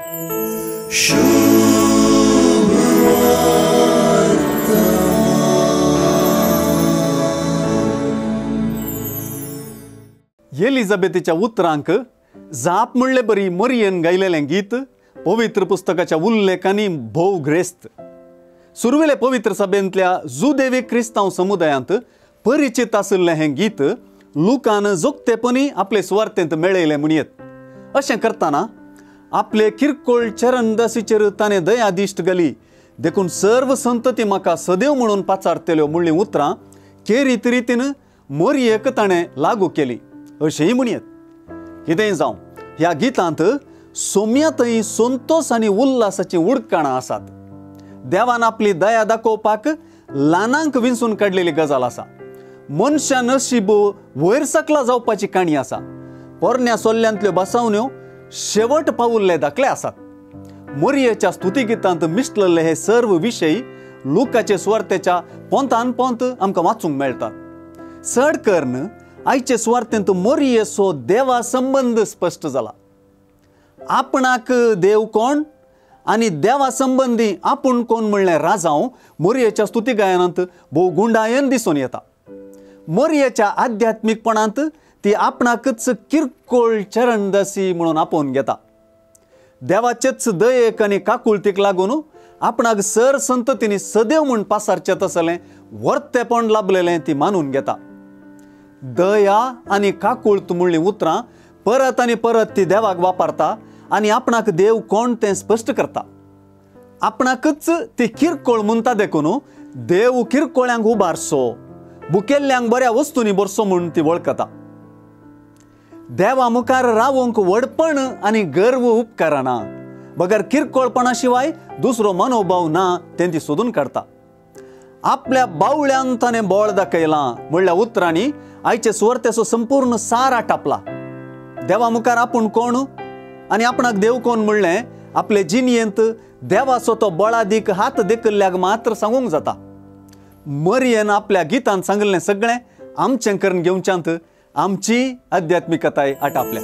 एलिझाबेथच्या उतरांक जाप म्हणले बरी मरियन गायलेलें गीत पवित्र पुस्तकाच्या उल्लेखांनी भोव ग्रेस्त. सुरवेले पवित्र सभेंतल्या जुदेवी क्रिस्तांव समुदायांत परिचित आशिल्लें हें गीत लुकान जोगतेपणी आपले सुवार्तेंत मेळयलें म्हणयत. अशें करतना आपले किरकोळ चरणदासीचेर ताणें दया दिश्ट घाली. देखून सर्व संतती म्हाका सदैव म्हणून पाचारतल्यो म्हणलीं उतरां केरीत रितीन मरियेक ताणें लागू केली अशेंय म्हणयत. कितेंय जावं, ह्या गितांत सोम्यातय संतोष आनी उल्हासाचीं उडकाणां आसात. देवान आपली दया दाखोवपाक ल्हानांक विंचून काडलेली गजाल आसा. मनशा नशीब वयर सकला जावपाची काणी आसा. पोरण्या सोल्ल्यांतल्यो बसावण्यो शेवट पावुल्ले दाखले आसात. मरियेच्या स्तुतिगितांत मिसळिल्ले हे सर्व विशय लुकाचे सुवार्तेच्या पोंतान पोंत आमकां वाचूंक मेळटात. चड करून आयचे सुवार्तेंत मरियेचो देवा संबंध स्पश्ट जाला. आपणाक देव कोण आनी देवा संबंधी आपूण कोण म्हणलें राजांव मरियेच्या स्तुती गायनांत भोव गुंडायन दिसून येता. मरियेच्या आध्यात्मिकपणांत ती आपणाकच किरकोळ चरणदासी म्हणून आपोवन घेता. देवाचेच दयेक आनी काकुळतीक लागून आपणाक सर संततींनी सदैव म्हूण पासारचें तसलें वर्तेपण लाभलेलें ती मानून घेता. दया आनी काकुळत म्हणलीं उतरां परत आनी परत ती देवाक वापरता आनी आपणाक देव कोण तें स्पश्ट करता. आपणाकच ती किरकोळ म्हणटा देखून देव किरकोळ्यांक उबारसो, भुकेल्ल्यांक बऱ्या वस्तूंनी बरसो म्हूण ती वळखता. देवा मुखार रावूंक व्हडपण आनी गर्व उपकारना, बगर किरकोळपणा शिवाय दुसरो मनोभाव ना तें ती सोदून काडटा. आपल्या बावळ्यान ताणें बोळ दाखयलां म्हणल्या उतरांनी आयचे सुवार्तेचो संपूर्ण सार आटापला. देवा मुखार आपूण कोण आनी आपणाक देव कोण म्हणलें आपले जिणयेंत देवाचो तो बळादीक हात देखल्ल्याक मात्र सांगूंक जाता. मरियेन आपल्या गितांत सांगिल्लें सगळें आमचें करून घेवच्यांत आमची आध्यात्मिकताय आटापल्या.